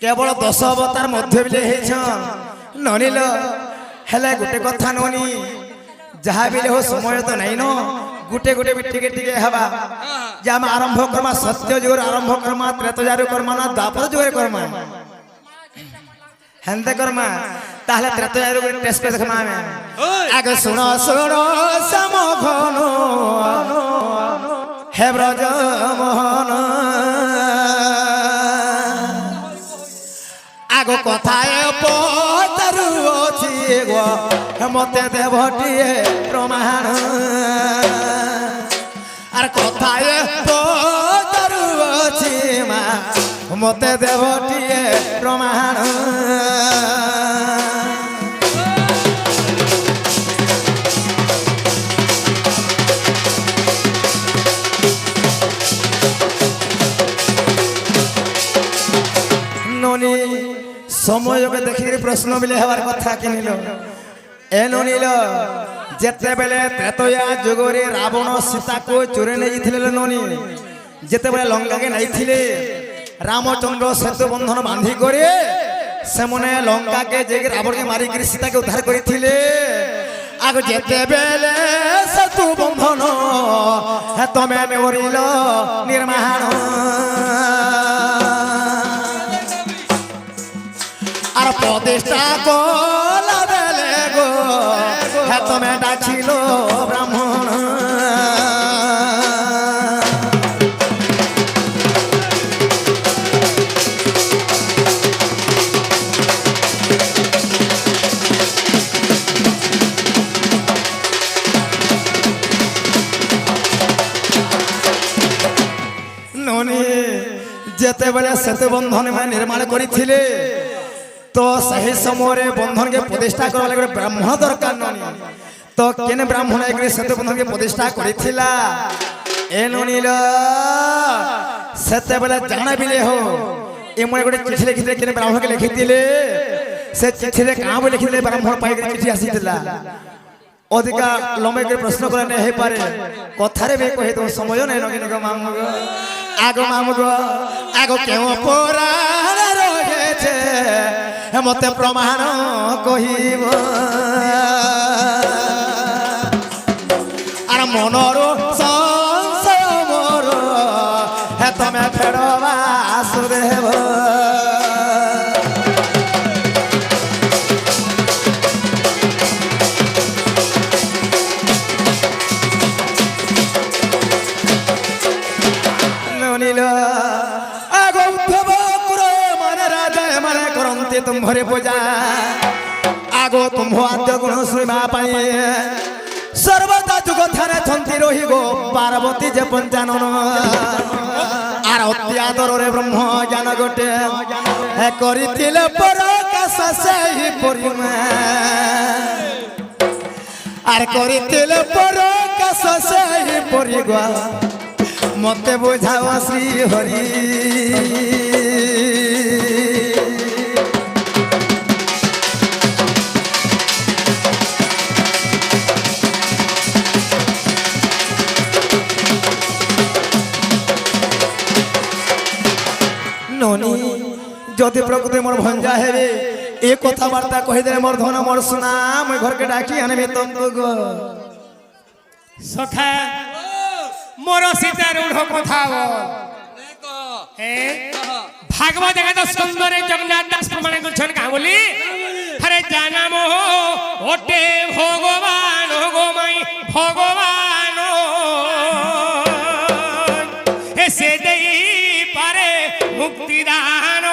केवल 10 अवतार मध्य बिले ननील हेले गोटे कथा ननी जहाँ बिले हो समय तो नहीं न गुटे गुटे टिके टिके हवा जे हम आरंभ करमा सत्य जुगर आरंभ करमा त्रेतजार करमा ना द्वापर जुगर करमा हेंदे करमा ताहले त्रेतजार को टेस्ट कर देखमा में आगे सुनो सुनो समघनो हे ब्रज मोहन आगो कथाए पतरु अछि गो मते देवटिए प्रमाण आर कथाए पतरु अछि मा मते देवटिए प्रमाण ननी समय के देखि प्रश्न मिले हवार कथा किनिल ए ननील जेते बेले त्रेतया जुगरे रावण सीता को चोरे नै थिले ननी जेते बेले लंका के नै थिले रामचंद्र सेतु बंधन बांधी करे से मने लंका के जे रावण के मारी कर सीता के उद्धार करी थिले आगो जेते बेले सेतु बंधन हे तमे मेवरिल निर्माण आर प्रतिष्ठा कोला बेले गो हे तमे डाकिलो ब्राह्मण ननी जेते बेले सेतु बंधन में निर्माण करी थिले तो सही समय बंधन के प्रतिष्ठा करवा लगे ब्राह्मण दरकार ननी तो केने ब्राह्मण एक सेतु बंधन के प्रतिष्ठा करिथिला ए ननील सेते बेले जाना बिले हो ए मोय गोटे चिठी लिखिले केने ब्राह्मण के लिखिथिले से चिठी रे का बोले लिखिले ब्राह्मण पाई के चिठी आसीथिला अधिका लंबे के प्रश्न करे नै हे पारे कथारे बे कहि तो समय नै नगिन गो मामगो आगो केउ पोरा रहे छे मते प्रमाण कहिब आर मनर संशय मोर हे तमे फेरवा सुदेव ननील आगो उद्धव कुरो मन राजा मन करन्ते तुम्हारे पूजा आगो तुम आद्य गुण श्रीमा पाए सर्वदा जुग थारे छंती रही गो पार्वती जे पंचानन आर अत्यादर रे ब्रह्म ज्ञान गोटे हे करितिले परकाश सेहि परिमा आर करितिले परकाश सेहि परिगा मते बुझाव श्री हरि ननी जदि प्रकृति मोर भंजा हेबे ए कथा वार्ता कहि दे मोर धन मोर सुना मैं घर के डाकी आने तुमको गो सखा मोर सीता रूढ़ कथा भागवत जगत सुंदर जगन्नाथ दास प्रमाण करछन का बोली अरे जाना मोह ओटे भगवान गो माई भगवान हे से देई पारे मुक्ति दान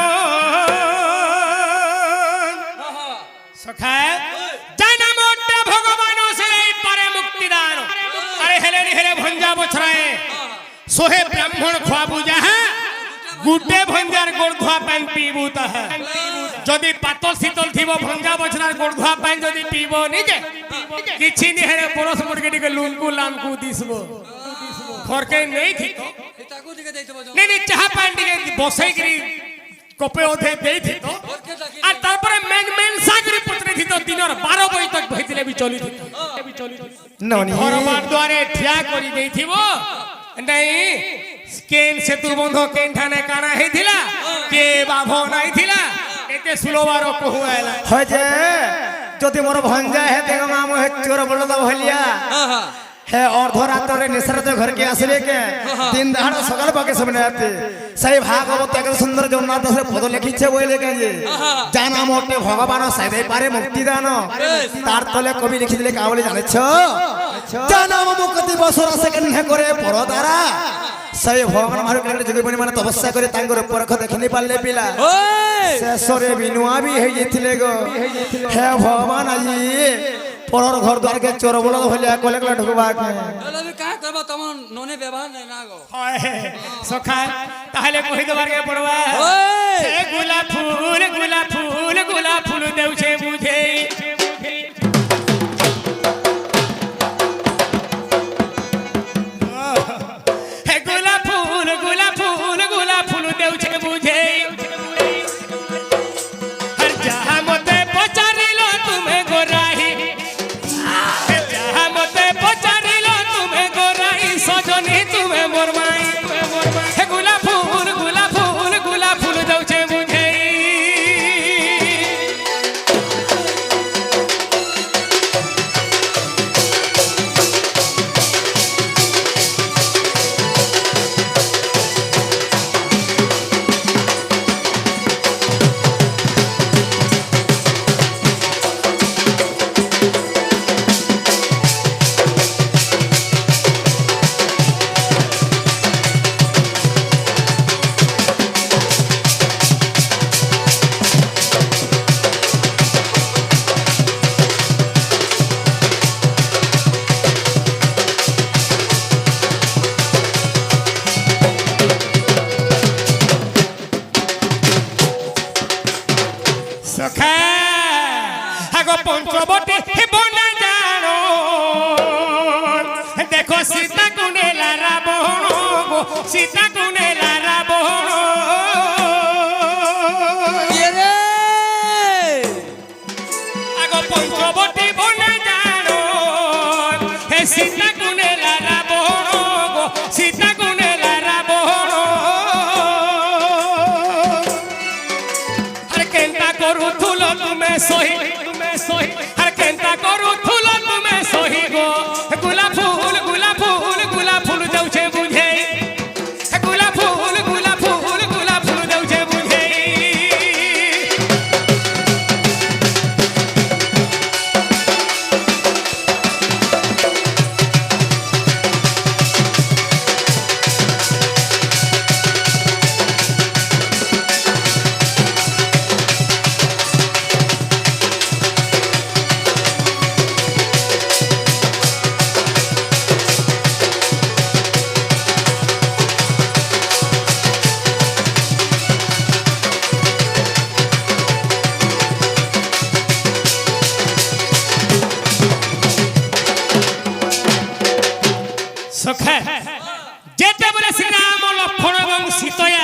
सखा जाना मोटे भगवान से देई पारे मुक्ति दान अरे हेले हेले भंजा बछराए सोहे ब्राह्मण खुआ बुझा है गुटे भंजार गोड़ धुआ पान पीबू तह जदि पातल शीतल थिबो भंजा बछरार गोड़ धुआ पान जदि पीबो निजे किछि नि हेरे परस मुर्गे के लुनकु लामकु दिसबो घर के नहीं थी नहीं नहीं चाह पान के बसई गिरी कपे ओधे देई थी तो आ तारपरे मेन सागरी पुत्री थी तो दिनर 12 बजे तक भइतिले भी चली थी ननी घर बार द्वारे ठिया करी देई थिबो नहीं केन सेतु बंध केन ठाने काना हेथिला के बाभो नाही थिला ଟିକେ ସୁଲୋବାର କହୁ ଆଇଲା হয় যে যদি মোর ভঞ্জা হে দেখ মা মো হে চোর বলদ ভলিয়া হে অর্ধরাত্রে নিঃসরতে ঘরকে আসলে কে দিন দাহাড় সকাল পাকে সব আতে সেই ভাগবত এক সুন্দর জগন্নাথ দাসের পদ লিখিছে বইলে কে যে যা নাম ওটে ভগবান সাইদে পারে মুক্তিদান তার তলে কবি লিখি দিলে কা বলে জানেছ যা নাম মুক্তি বছর আসে কেনে করে পরদারা সেই ভগবান মার কালে যোগী বনি মানে তপস্যা করে তাঙ্গর পরখ দেখিনি পারলে পিলা শেষরে বিনুয়া বি হই যেতিলে গো হে ভগবান আজি পরর ঘর দ্বারকে চোর বলদ ভলিয়া কলে কলে ঢুকবা কে তাহলে কা করব তোমার ননে ব্যবহার নাই না গো হয় সখা তাহলে কই দেবার কে পড়বা হে গোলাপ ফুল গোলাপ ফুল গোলাপ ফুল দেউছে বুঝে হে গোলাপ ফুল গোলাপ ফুল গোলাপ ফুল দেউছে বুঝে আর যাহা মতে পচারিল তুমি গোরাহি যাহা মতে পচারিল তুমি গোরাহি সজনী তুমি মোর মাই হে গোলাপ ফুল গোলাপ ফুল গোলাপ ফুল দেউছে বুঝে সখা আগো পঞ্চবটী বনে জানো দেখো সীতা কুনেলা রাবণ গো সীতা কুনেলা রাবণ রে আগো পঞ্চবটী বনে জানো হে সীতা কুনেলা রাবণ গো সীতা কুনেলা রাবণ আর কেনতা করুথুল তুমি সহি আর কেনতা করুথুল তুমি সহি গো গোলাপ ফুল গোলাপ ফুল গোলাপ ফুল যাউছে বুঝে গোলাপ ফুল গোলাপ ফুল গোলাপ ফুল যাউছে বুঝে সখা যেতেবেলে শ্রীরাম লক্ষ্মণ এবং সীতয়া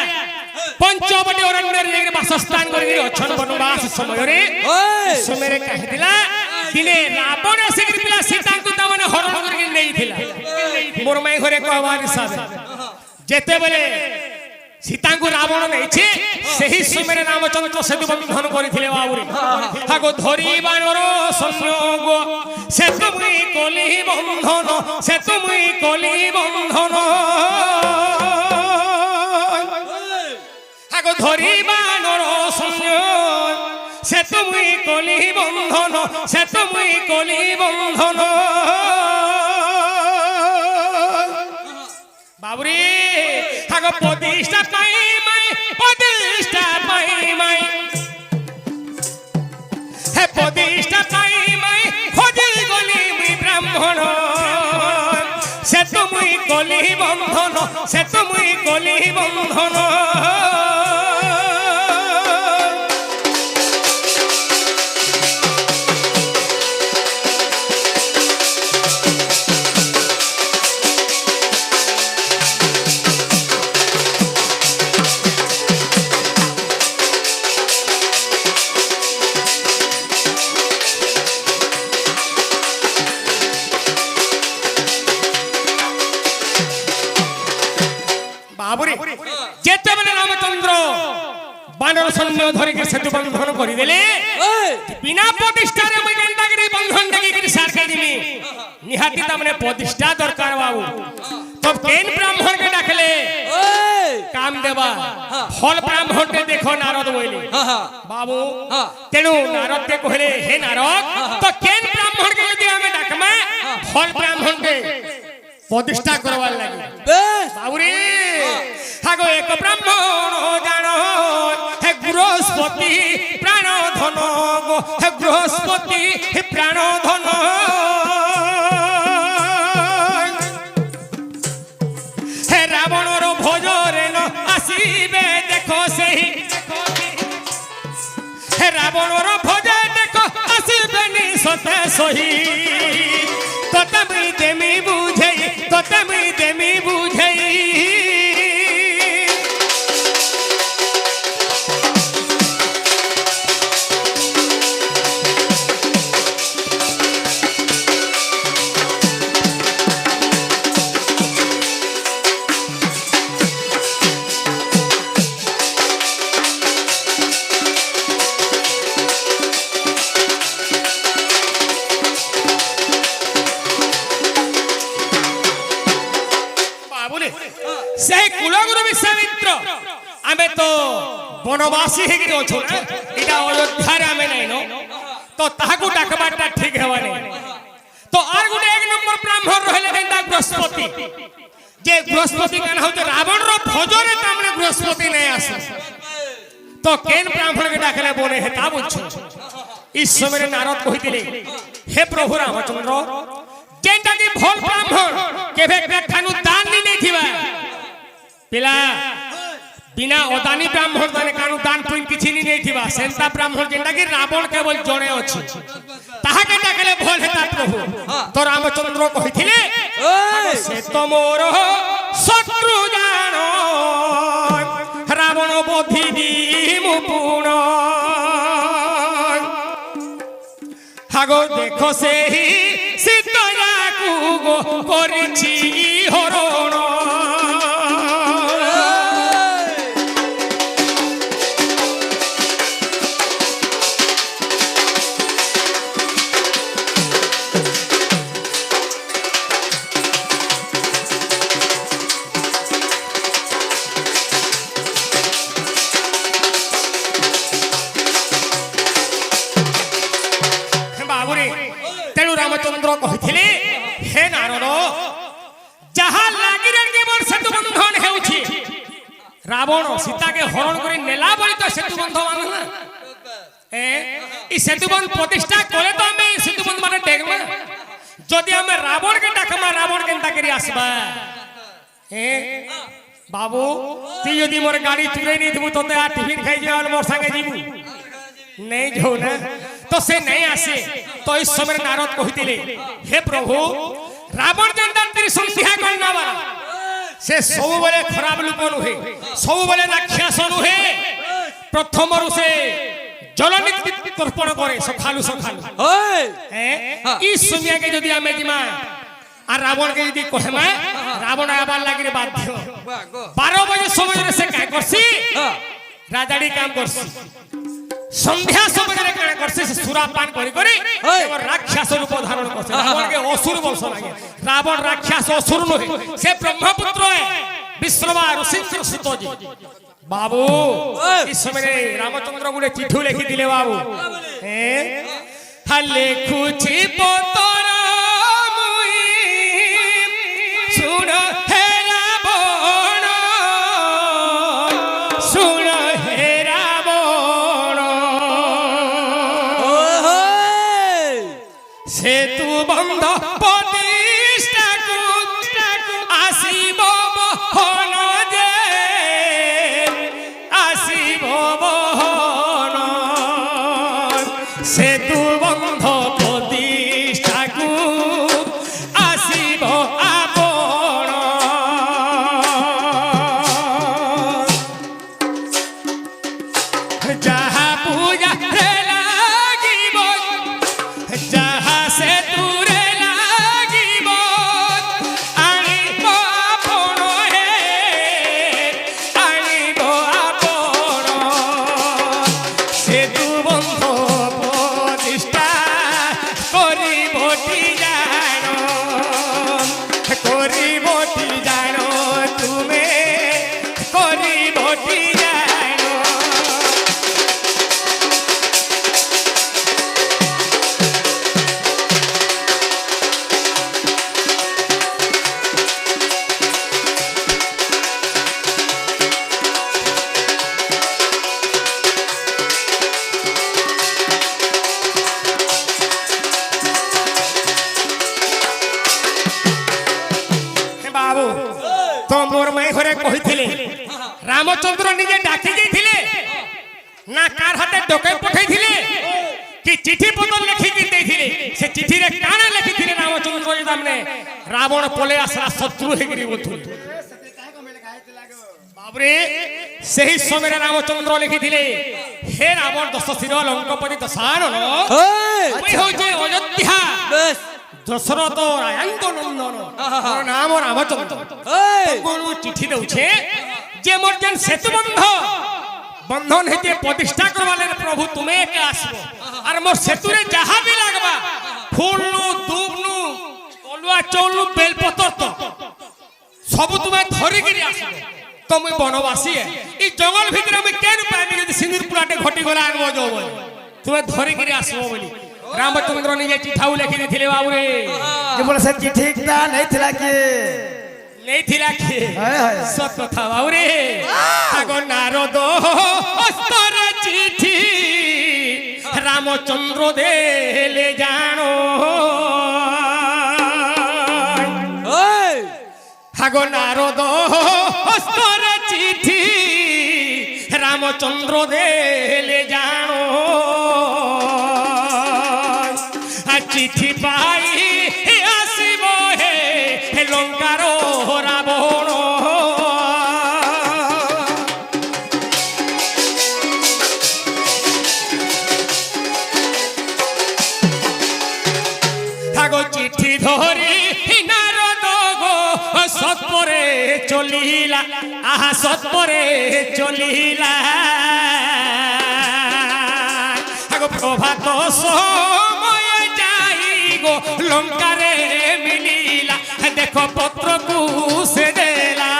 পঞ্চবটী অরণ্যের যাই বাসস্থান করে অছন বনবাস সমୟରେ ସମୟରେ କହିଥିଲା দিনে রাবণ আসিকিলা সীতাଙ୍କୁ তাମାନେ হরণ করে নেইଥିଲା মোর মাই ঘরে কহবার হিসাবে যেতেবেলে সীতাଙ୍କୁ রাবণ নেইছে সেই সমୟରେ রামচন্দ্র সেতু বন্ধন করিଥିଲେ বাবুরে হাগো ধরি বানর সংযোগ সে তুমি কলি বন্ধন সে তুমি কলি বন্ধন হাগো ধরি বানর সংযোগ সে তুমি কলি বন্ধন সে তুমি কলি বন্ধন বাবুরে হাগো প্রতিষ্ঠা পাই মাই প্রতিষ্ঠা পাই মাই হে প্রতিষ্ঠা পাই মাই খোঁজি গলি মুই ব্রাহ্মণ সে তুমি কলি বন্ধন সে তুমি কলি বন্ধন বাবুরে যেতেবেলে রামচন্দ্র ধরিকি সেতু বন্ধন করিদেলে ওই বিনা প্রতিষ্ঠারে মুই কেনটাকে বন্ধন ডাকি সারকে দিমি নিহাতি তামনে প্রতিষ্ঠা দরকার বাবু তো কেন ব্রাহ্মণকে ডাকলে ওই কাম দেবা ফল ব্রাহ্মণকে দেখো নারদ বইলে বাবু তেণু নারদকে কহিলে হে নারদ তো কেন ব্রাহ্মণকে যদি আমি ডাকমা ফল ব্রাহ্মণকে প্রতিষ্ঠা করবার লাগে বেশ বাবুরে হাগো এক ব্রাহ্মণ জানো হে বৃহস্পতি প্রাণ ধন গো হে বৃহস্পতি হে প্রাণ ধন হে রাবণর ভোজরে ন আসিবে দেখো সেই হে রাবণর ভোজে দেখো আসিবে নি সতে সহি তো তুমি দেমি বুঝেই তো তুমি দেমি বুঝেই সেই কুলগুরু বিশ্বামিত্র আমি তো বনবাসী হয়ে অছু না এটা অযোধ্যারে আমি নাই তো তাহাকু ডাকবারটা ঠিক হওয়া নেই তো আর গোটে এক নম্বর ব্রাহ্মণ রহিলে যেটা বৃহস্পতি যে বৃহস্পতি কেন হচ্ছে রাবণর ভোজরে তামনে বৃহস্পতি নেই আসে তো কেন ব্রাহ্মণকে ডাকলে বলে হে তা বুঝছো এই সময় নারদ কহিলে হে প্রভু রামচন্দ্র যেটা কি ভোল ব্রাহ্মণ কেবে খানু দান নেই থিবা পিলা বিনা অদানি ব্রাহ্মণ দানে কানু দান পুইন কিছু নেই থিবা সেন্তা ব্রাহ্মণ যেটা কি রাবণ কেবল জনে আছে তাহাকে ডাকলে ভোল হেতা প্রভু তো রামচন্দ্র কহিলে সে তো মোর শত্রু জানো রাবণ বধি দিমু পুণ হাগো দেখো সেই সীতায়াকু গো করেছি হরণ তেণু রামচন্দ্র কহিলে হে নারদ যাহা লাগিরে কেবল সেতু বন্ধন হেউছি রাবণ সীতাকে হরণ করে নেলা বলি তো সেতু বন্ধ মানে না এই সেতু বন্ধ প্রতিষ্ঠা করে তো আমি সেতু বন্ধ মানে দেখবা যদি আমি রাবণকে ডাকমা রাবণ কেনতা করি আসবা বাবু তুই যদি মোর গাড়ি চুরে নিয়ে দিব তোতে আর টিফিন খাই যাওয়ার মোর সঙ্গে যাবি नहीं जो ना तो से नहीं आसे तो इस समय नारद कहिले हे प्रभु रावण जनता तेरी संध्या करना वाला से सब बेले खराब लोक नुहे सब बेले राक्षस नुहे प्रथम रु से जलनीति तर्पण करे सखालु सखालु ओए ई समय के यदि हमें जिमा আর রাবণ কে যদি কহেমা রাবণ আবার লাগিরে বাধ্য 12 बजे समय रे से काय करसी রাজাড়ি কাম করছি संध्या समय काना करसे सुरापान करी करी और राक्षस रूप धारण करसे रावण के असुर बोलस लागे रावण राक्षस असुर नहे से ब्रह्मपुत्र है विश्रवा ऋषिंद्र सुत जी बाबू इस समय रामचंद्र गुडे चिट्ठी लिखि दिले बाबू हले खुची पतर मुई सुन हे रावण सुन हे सेतु बंध प्रतिष्ठा आसीब बहन जे आसीब बहन सेतु बंध प्रतिष्ठा आसीब आपण जहा पूजा लागिब जहा से दूरे लागिब आनिब आपण हे आनिब आपण রামচন্দ্র নিজে ডাকি যাইଥିଲେ না কার হাতে ডকাই পঠাইଥିଲେ কি চিঠি পত্র লেখিকি ଦେଇଥିଲେ সে চিঠিরে কানে লেখিଥିଲେ রামচন্দ্র সামনে রাবণ পলে আসলা শত্রু হেগিরি বলুଥିଲେ বাবরে সেই সময়ে রামচন্দ্র লিখিଥିଲେ হে রাবণ দশ শির লঙ্কাপতি দশানন ওই হচ্ছে অযোধ্যা বেশ দশরথ রায়াঙ্ক নন্দন মোর নাম রামচন্দ্র গুরু চিঠি দেউছে যে মোর যেন সেতু বন্ধন হেতে প্রতিষ্ঠা করবালে প্রভু তুমি একে আসবো আর মোর সেতুরে যাহা বি লাগবা ফুলনু দুবনু কলুয়া চৌলু বেলপতর তো সবু তুমি ধরিকি আসবে তো মুই বনবাসী এই জঙ্গল ভিতরে আমি কেন পাইনি যদি সিন্দুর পুরাটে ঘটি গলা আনব যাও বলি তুমি ধরিকি আসবো বলি রামচন্দ্র নিজে চিঠাও লেখি দিয়েছিলে বাবুরে যে বলে সে চিঠিটা নেইଥିଲା কি নেইଥିଲା কি হায় হায় সত কথা বাবুরে আগো নারদ অস্তর চিঠি রামচন্দ্র দেলে জানো আগো নারদ অস্তর চিঠি রামচন্দ্র দেলে জানো চিঠি পাই আসিব হে লঙ্কার রাবণ আগো চিঠি ধরি নারদ গো সৎপরে চলিলা আহা সৎপরে চলিলা আগো প্রভাত সময় যাই গো লঙ্কারে মিলিলা দেখো পত্রকু সে দেলা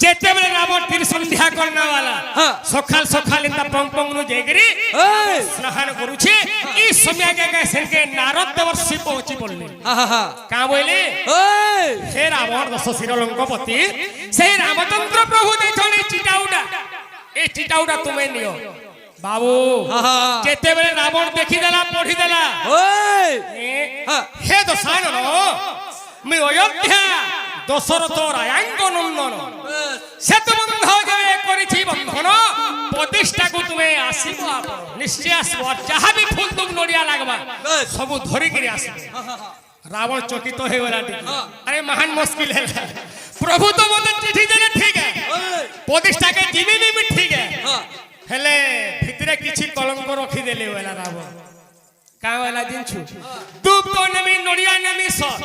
যেতেবেলে রাবণ তীর সন্ধ্যা করনা वाला সকাল সকাল ইন্দা পং নু জেগরি স্নান করুছে এই সময় আগে সেনকে নারদ দেবর্ষি পৌঁছি পড়লে কা বইলে হে রাবণ দশ শির লঙ্কাপতি সেই রামচন্দ্র প্রভু দেছনে চিটাউডা এই চিটাউডা তুমি নিও বাবু যেতেবেলে রাবণ দেখি দেলা পড়ি দেলা হে দশানন আমি অযোধ্যা দশরথ রায়াঙ্ক নন্দন সেতু বন্ধ করেছি বন্ধন প্রতিষ্ঠাকু তুমি আসিব নিশ্চয় আসব যাহা বি ফুল তুম নড়িয়া লাগবা সবু ধরিকি আসব রাবণ চকিত হয়ে গলা আরে মহান মুশকিল হেলা প্রভু তো মতে চিঠি দেলে ঠিক প্রতিষ্ঠাকে জিবি নিবি ঠিক হেলে ভিতরে কিছু কলঙ্ক রখি দেলে ওলা রাবণ কা ওলা দিনছু দুব তো নেমি নড়িয়া নেমি সর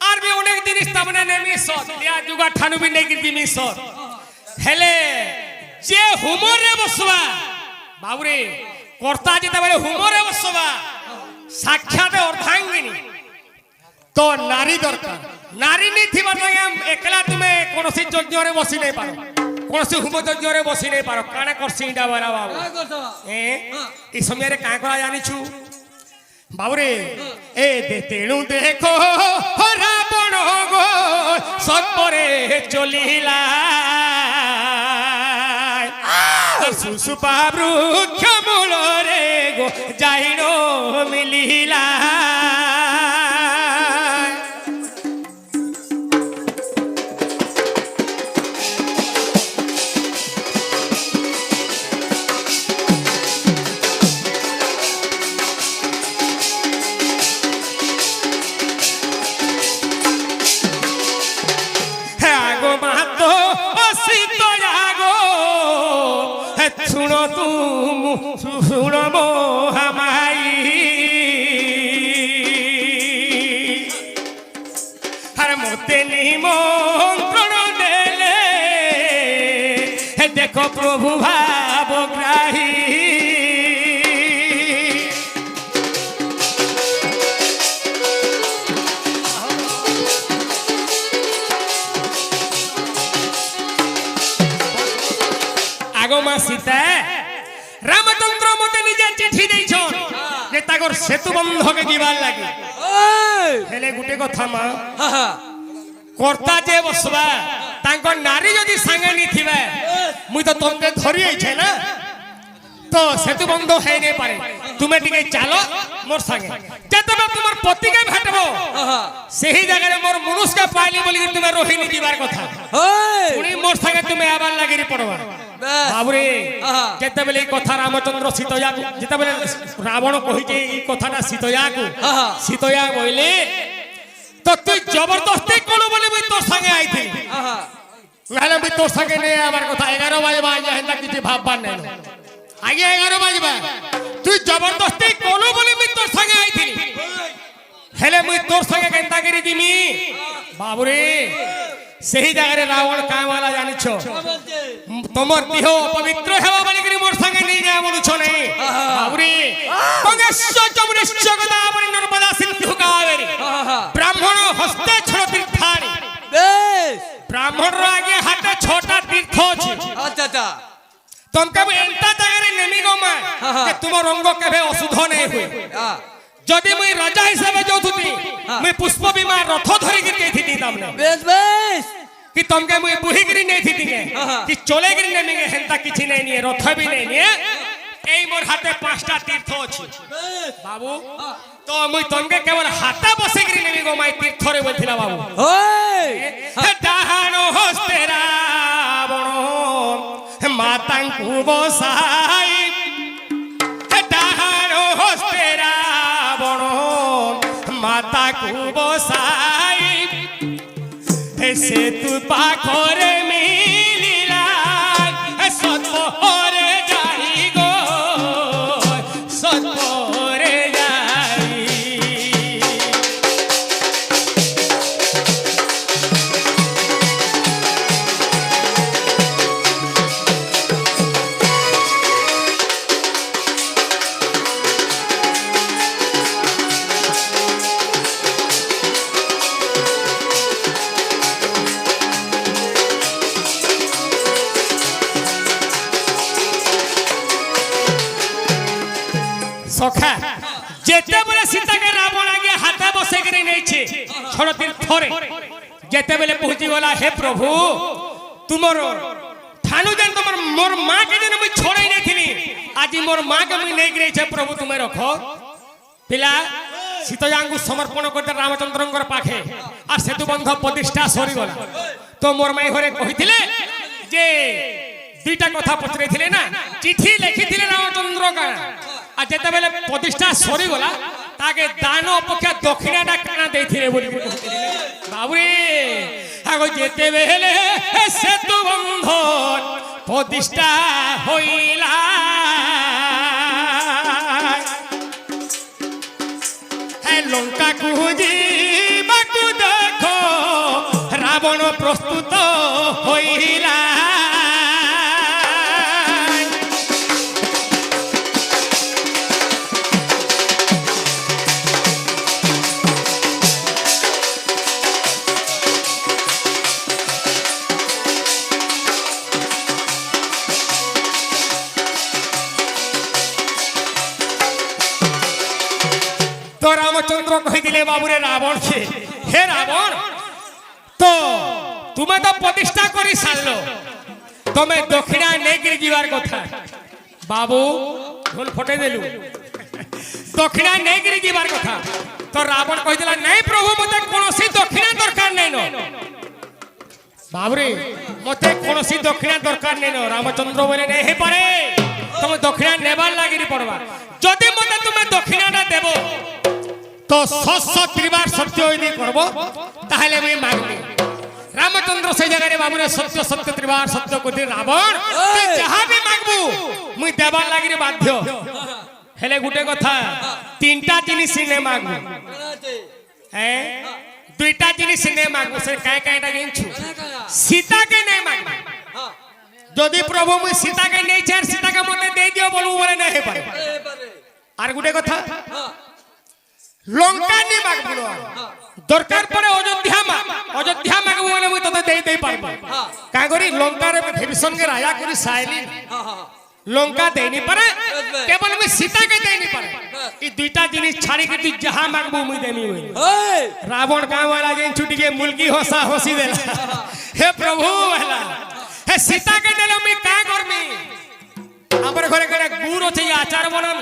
আর বি অনেক জিনিস তামনে নেমি সর লিয়া যুগা ঠানু বি নেকি দিমি সর হেলে যে হুমরে বসবা বাবুরে কর্তা যেতেবেলে হুমরে বসবা সাক্ষাৎ অর্ধাঙ্গিনী তো নারী দরকার নারী নি থিবা একলা তুমি কোনসি যজ্ঞরে বসি নাই পারো কোনসি হুম যজ্ঞরে বসি নাই পারো কানে করছি ইডা বলা বাবু এই সমୟରେ কাঁ করা জানিছু বাবুরে এ তেণু দেখো রাবণ গো সৎপরে চলিলা সুসুপা বৃক্ষ মূলরে গো যাইন মিলিলা শুনো তুমি শুনো মোহামাই আর মতে নিমন্ত্রণ দেলে দেখো প্রভু ভাবগ্রাহী আগো মা সীতা রামচন্দ্র মতে নিজে চিঠি দেইছন যে তাক ତାଙ୍କର ସେତୁ ବନ୍ଧକେ ଯିବାର ଲାଗି ওই ହେଲେ ଗୋଟେ କଥା ମା হা হা কর্তা যে বসবা তাঙ্ক নারী যদি সাঙ্গে নিথিবে মুই তো তোমাকে ধরি আইছে না তো সেতু বন্ধ হয়ে নাই পারে তুমি টিকে চালো মোর সাঙ্গে যেতবে তোমার পতিকে ভেটব হা হা সেই জায়গায় মোর মনুষ্যকে পাইলি বলি তুমি রহিনি দিবার কথা ওই পুনি মোর সাঙ্গে তুমি আবার লাগিরি পড়বা বেশ বাবুরে আহা। যেতবেলে এই কথা রামচন্দ্র সীতয়াকু যেতবেলে রাবণ কহিছে এই কথাটা সীতয়াকু আহা। সীতয়া কইলে তো তুই জবরদস্তি কোন বলে মুই তোর সঙ্গে আইছিলি আহা নাহলে মুই তোর সঙ্গে নেই আবার কথা 11 বাজবা আজ হেনতা কিছু ভাববার নাই আগে 11 বাজবা তুই জবরদস্তি কোন বলে মুই তোর সঙ্গে আইছিলি হেলে মুই তোর সঙ্গে কেনতা করি দিমি বাবুরে সেই জায়গায় রাবণ কামালা জানিছ তোমার দেহ পবিত্র হেবা বলি করে মোর সঙ্গে নিয়ে যায় বলুছ নাই বাবুরে গঙ্গেশ্বর যমুনেশ্বর গোদাবরী নর্মদা সিন্ধু কাবেরী আহা ব্রাহ্মণ হস্তে ছোট তীর্থানি বেশ ব্রাহ্মণর আগে হাতে ছোটা তীর্থ আছে আচ্ছা আচ্ছা তোমাকে আমি এন্তা জায়গায় নেমি গমা যে তোমার অঙ্গ কেবে অশুদ্ধ নাই হুয়ে হ্যাঁ যদি মুই রাজা হিসাবে যাউথুতি মুই পুষ্প বিমান রথ ধরি গিরি নেইথিতি তামনে বেশ বেশ कि तुमके मुई बुही गिरी नहीं थी तिगे हाँ। कि चले गिरी नहीं निगे हेंता किछि नहीं निए रथ भी नहीं निए এই মোর হাতে 5টা তীর্থ আছে বাবু তো মুই তুমকে কেবল হাতে বসে গিরি নেমি গো মাই তীর্থরে বলছিলা বাবু ওই হে ডাহানো হস্তে রাবণ মাতাঙ্কু বসাই হে ডাহানো হস্তে রাবণ মাতাকু বসাই সেতু পাখরে মিলিলা সতরে যাই গো সতরে যাই সখা যেতেবেলে সীতাকে রাবণ আগে হাতে বসে করে নেইছে ছোট তীর্থরে যেতেবেলে পৌঁছি গলা হে প্রভু তুমর থানু যেন তোমার মোর মাকে যেন মুই ছড়াই নেইছিলি আজি মোর মাকে মুই নেই গিয়েছে প্রভু তুমি রখো পিলা সীতাঙ্গু সমর্পণ করতে রামচন্দ্রঙ্কর পাখে আর সেতু বন্ধ প্রতিষ্ঠা সরিগলা তো মোর মাই ঘরে কহিছিলে যে দুইটা কথা পচরাইছিলে না চিঠি লিখিছিলে রামচন্দ্র কানা আর যেতেবেলে প্রতিষ্ঠা সরিগলা তাকে দান অপেক্ষা দক্ষিণাটা কানা দেইছিলে বলি বাবুরে আগো যেতেবেলে সেতু বন্ধন প্রতিষ্ঠা হইলা লঙ্কা কুজি বাকু দেখো রাবণ প্রস্তুত হইলা তো রামচন্দ্র কহিলে বাবুরে রাবণ হে রাবণ তো তুমি তো প্রতিষ্ঠা করি সারলো তুমি দক্ষিণা নেইকি যাবার কথা বাবু ঢোল ফটে দেলু দক্ষিণা নেইকি যাবার কথা তো রাবণ কহিলা নাই প্রভু মতে কোনসি দক্ষিণা দরকার নাই ন বাবুরে মতে কোনসি দক্ষিণা দরকার নাই ন রামচন্দ্র বলে নেই হে পারে তুমি দক্ষিণা নেবার লাগিরি পড়বা যদি মতে তুমি দক্ষিণাটা দেব তো শস্য ত্রিবার সত্য যদি করব তাহলে আমি মাগবি রামচন্দ্র সেই জায়গায় বাবুরে সত্য সত্য ত্রিবার সত্য কোটি রাবণ তুই যাহা বি মাগবু মুই দেবার লাগিরে বাধ্য হেলে গুটে কথা তিনটা জিনিস নে মাগবু হ্যাঁ দুইটা জিনিস নে মাগবু সে কায় কায়টা গিনছু সীতাকে নে মাগবু যদি প্রভু মুই সীতাকে নেই চার সীতাকে মতে দেই দিও বলবো বলে না হে পারে আর গুটে কথা লঙ্কা নি মাগবু দরকার পড়ে অযোধ্যা মাগবু বলে মুই তোতে দেই পারবো কা করি লঙ্কারে ভীষণকে রাজা করি সাইলি লঙ্কা দেইনি পারে কেবল আমি সীতাকে দেইনি পারে এই দুইটা জিনিস ছাড়ি কে তুই যাহা মাগবু মুই দেমি হই Hey! रावण गाँव वाला जिन छुटी के मुल्की हंसा हंसी देला हे प्रभु वाला हे सीता के देले मैं का करमी हमर घरे घरे गुड़ होते आचार बनन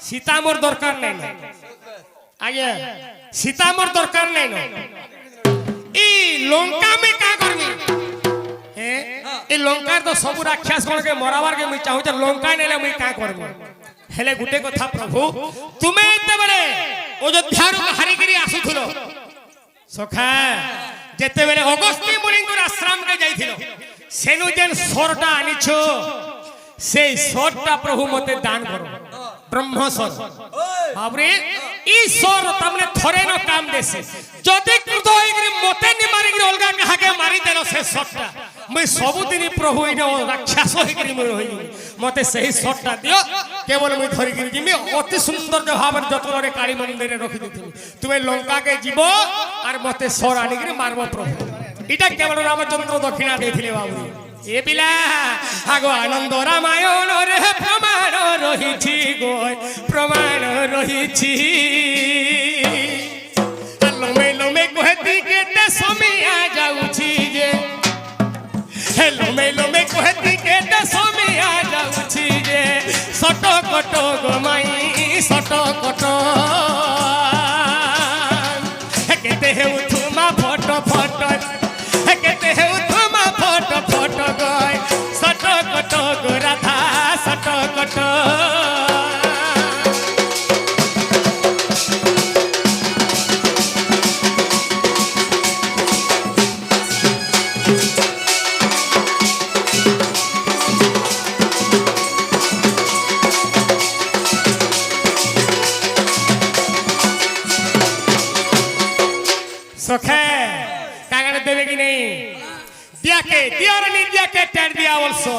सीता मोर दरकार नहीं ना आगे सीता मोर दरकार नहीं ना ई लंका में का करमी हे ई लंका तो सब राक्षस कोन के मरावार के मैं चाहू लंका नेले मैं का करमी हेले गुटे कथा प्रभु तुमे इते बरे अयोध्यार हारिगिरी आसुथुलो सखा जेते बेले अगस्त्य मुनिंगर आश्रम के जाइथिलो सेनु जेन सोरटा आनिछो से सोरटा प्रभु मते दान करो ब्रह्मस्वर बाबरे ई सोर तमने थरे न काम देसे जदि क्रोध होइगिरी मते नि मारिगिरी अलगा कहा के मारी देलो से सोरटा मैं सबुदिन प्रभु इन राक्षस होइगिरी मैं होई मते सही सोरटा दियो केवल मैं धरिगिरी जिमी अति सुंदर भाव जतन रे काली मंदिर रखि दिथिनी तुमे लंका के जीवो और मते सोर आनिगिरी मारबो प्रभु इटा केवल रामचंद्र दक्षिणा देथिले बाबू ए पिला आगो आनंद रामायण रे प्रमाण रहिछि गो प्रमाण रहिछि लमे लमे कहती केते समिया जाउछि जे हेलो मेलो में कहती केते समिया जाउछि जे सटो कटो गोमाई सटो कटो केते हे उठुमा फोटो फोटो केते हे उठुमा फोटो फोटो गय सटो कटो गो राधा सटो कटो सखे कागड़ देवे कि नहीं दिया के दिया रे नहीं दिया के टेर दिया ऑल्सो